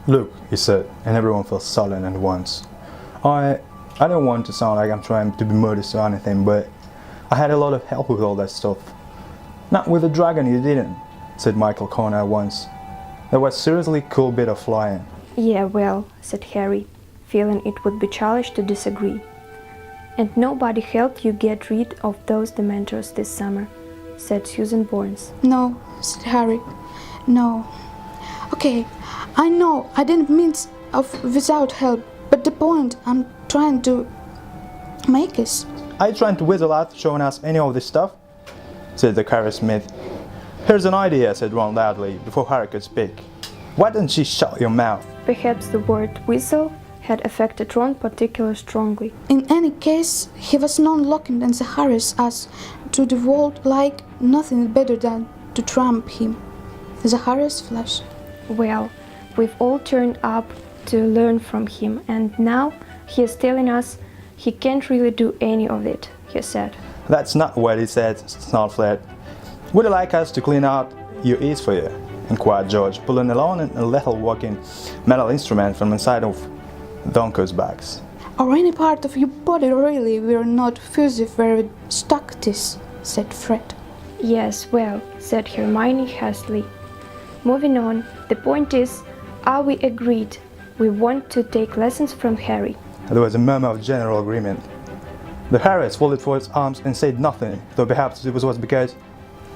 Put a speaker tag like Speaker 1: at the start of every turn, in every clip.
Speaker 1: Look, he said, and everyone felt silent at once. I don't want to sound like I'm trying to be modest or anything, but I had a lot of help with all that stuff. Not with the dragon, you didn't, said Michael Connor once. That was seriously cool bit of flying.
Speaker 2: Yeah, well, said Harry, feeling it would be childish to disagree. And nobody helped you get rid of those Dementors this summer, said Susan Bourne.
Speaker 3: No, said Harry. No. Okay, I know I didn't mean of without help, but the point I'm trying to make is...
Speaker 1: Are you trying to whistle out showing us any of this stuff? Said the Harry Smith. Here's an idea, said Ron loudly, before Harry could speak. Why don't you shut your mouth?
Speaker 2: Perhaps the word whistle had affected Ron particularly strongly.
Speaker 3: In any case, he was non-looking and the Harris as to the world like nothing better than to trump him. The Harris flashed.
Speaker 2: Well, we've all turned up to learn from him, and now he is telling us he can't really do any of it, he said.
Speaker 1: That's not what he said, snarled Fred. Would you like us to clean out your ears for you? Inquired George, pulling a long and lethal walking metal instrument from inside of the uncle's bags.
Speaker 3: Or any part of your body really, we're not fuzzy where we stuck this, said Fred.
Speaker 2: Yes, well, said Hermione hastily. Moving on, the point is, are we agreed? We want to take lessons from Harry.
Speaker 1: There was a murmur of general agreement. The Harris folded for his arms and said nothing, though perhaps it was because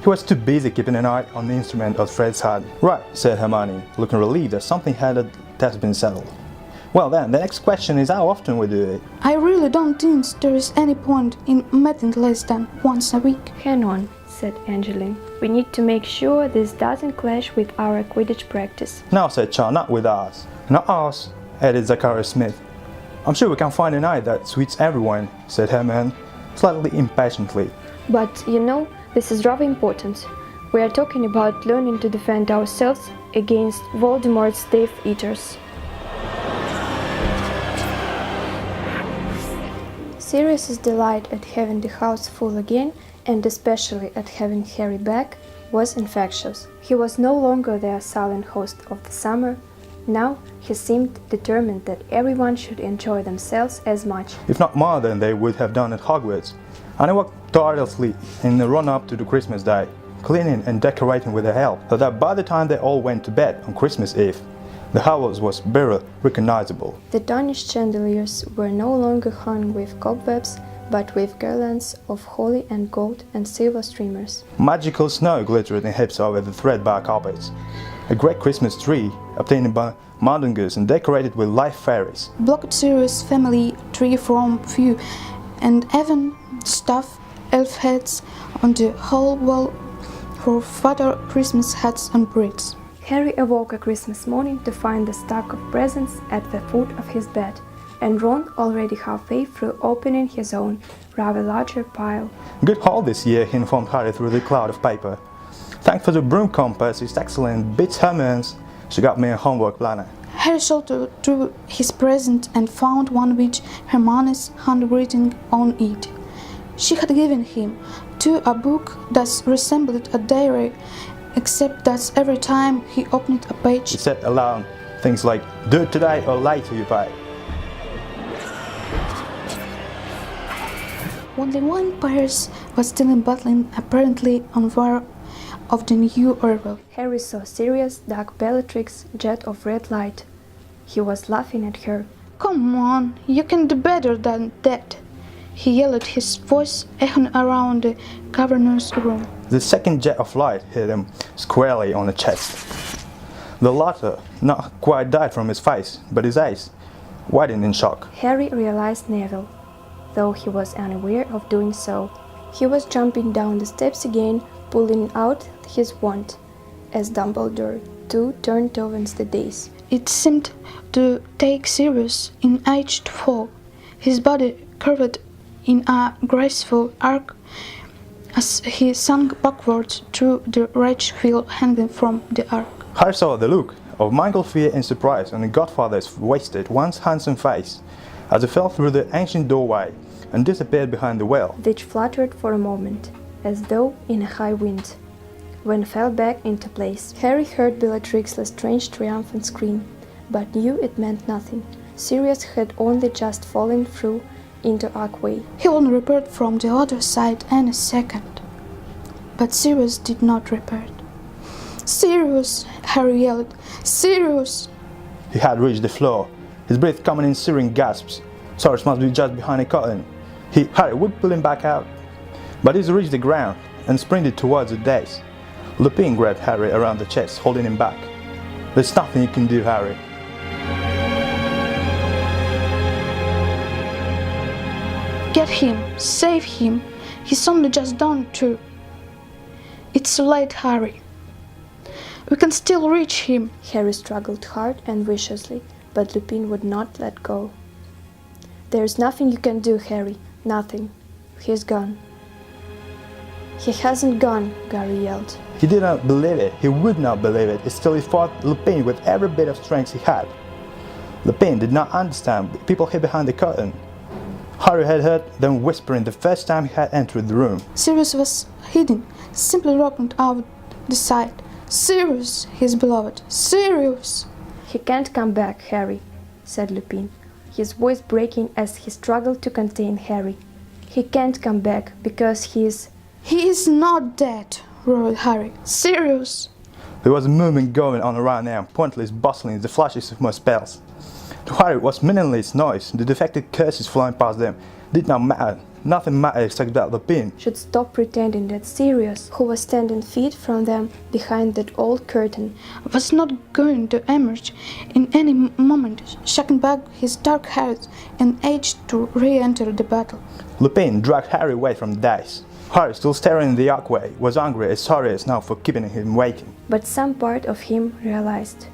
Speaker 1: he was too busy keeping an eye on the instrument of Fred's had. Right, said Hermione, looking relieved that something has been settled. Well then, the next question is how often we do it.
Speaker 3: I really don't think there is any point in meeting less than once a week.
Speaker 2: Hang on, said Angeline. We need to make sure this doesn't clash with our Quidditch practice.
Speaker 1: No, said Charles, not with us. Not us, added Zachary Smith. I'm sure we can find a night that suits everyone, said Hermione, slightly impatiently.
Speaker 2: But, you know, this is rather important. We are talking about learning to defend ourselves against Voldemort's Death Eaters. Sirius's delight at having the house full again, and especially at having Harry back, was infectious. He was no longer their silent host of the summer. Now he seemed determined that everyone should enjoy themselves as much,
Speaker 1: if not more than they would have done at Hogwarts. And he worked tirelessly in the run-up to the Christmas day, cleaning and decorating with their help, so that by the time they all went to bed on Christmas Eve, the house was barely recognizable.
Speaker 2: The tarnished chandeliers were no longer hung with cobwebs, but with garlands of holly and gold and silver streamers.
Speaker 1: Magical snow glittered in heaps over the threadbare carpets. A great Christmas tree, obtained by Mundungus and decorated with live fairies,
Speaker 3: blocked Sirius' family tree from view, and even stuffed elf heads on the whole wall for Father Christmas hats and bricks.
Speaker 2: Harry awoke a Christmas morning to find the stack of presents at the foot of his bed, and Ron already halfway through opening his own, rather larger pile.
Speaker 1: Good haul this year, he informed Harry through the cloud of paper. Thanks for the broom compass, it's excellent. Beats Hermione's. She got me a homework planner.
Speaker 3: Harry sorted through his present and found one with Hermione's handwriting on it. She had given him, too, a book that resembled a diary, except that every time he opened a page,
Speaker 1: It said aloud things like, do it today or later you pay.
Speaker 3: only one Pyrrhus was still in battling, apparently unaware of the new arrival.
Speaker 2: Harry saw Sirius duck Bellatrix's jet of red light. He was laughing at her.
Speaker 3: Come on, you can do better than that, he yelled, his voice echoing around the governor's room.
Speaker 1: The second jet of light hit him squarely on the chest. The latter not quite died from his face, but his eyes widened in shock.
Speaker 2: Harry realized Neville, though he was unaware of doing so. He was jumping down the steps again, pulling out his wand, as Dumbledore too turned towards the dais.
Speaker 3: It seemed to take Sirius in age to fall, his body curved in a graceful arc as he sank backwards through the rage wheel hanging from the arc.
Speaker 1: Harry saw the look of mingled fear and surprise on the godfather's wasted, once handsome face as he fell through the ancient doorway and disappeared behind the well,
Speaker 2: which fluttered for a moment, as though in a high wind, when fell back into place. Harry heard Bellatrix's strange triumphant scream, but knew it meant nothing. Sirius had only just fallen through into archway.
Speaker 3: He only repaired from the other side any second. But Sirius did not repair. Sirius! Harry yelled. Sirius!
Speaker 1: He had reached the floor, his breath coming in searing gasps. Sirius must be just behind a curtain. Harry would pull him back out. But he reached the ground and sprinted towards the dais. Lupin grabbed Harry around the chest, holding him back. There's nothing you can do, Harry.
Speaker 3: Get him! Save him! He's only just done too. It's too late, Harry. We can still reach him.
Speaker 2: Harry struggled hard and viciously, but Lupin would not let go. There's nothing you can do, Harry. Nothing. He's gone. He hasn't gone, Garry yelled.
Speaker 1: He did not believe it. He would not believe it. Still he fought Lupin with every bit of strength he had. Lupin did not understand. People hid behind the curtain. Harry had heard them whispering the first time he had entered the room.
Speaker 3: Sirius was hidden, simply rocking out the side. Sirius, his beloved. Sirius!
Speaker 2: He can't come back, Harry, said Lupin, his voice breaking as he struggled to contain Harry. He can't come back because He is not dead, roared Harry. Sirius!
Speaker 1: There was a movement going on around them, pointless bustling, the flashes of more spells. To Harry was meaningless noise. The defective curses flying past them did not matter. Nothing mattered except that Lupin
Speaker 2: should stop pretending that Sirius, who was standing feet from them behind that old curtain,
Speaker 3: was not going to emerge in any moment, shaking back his dark hairs and age to re-enter the battle.
Speaker 1: Lupin dragged Harry away from the dais. Harry, still staring in the archway, was angry as sorry as now for keeping him waiting.
Speaker 2: But some part of him realized,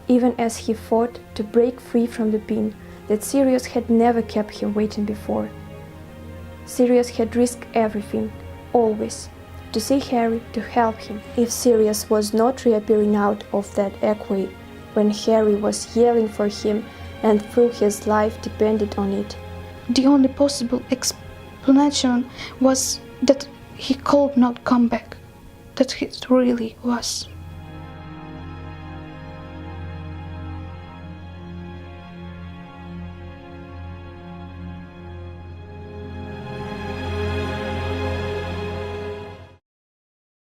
Speaker 2: even as he fought to break free from Lupin, that Sirius had never kept him waiting before. Sirius had risked everything, always, to see Harry, to help him. If Sirius was not reappearing out of that archway when Harry was yelling for him and through his life depended on it,
Speaker 3: the only possible explanation was that he could not come back, that he really was.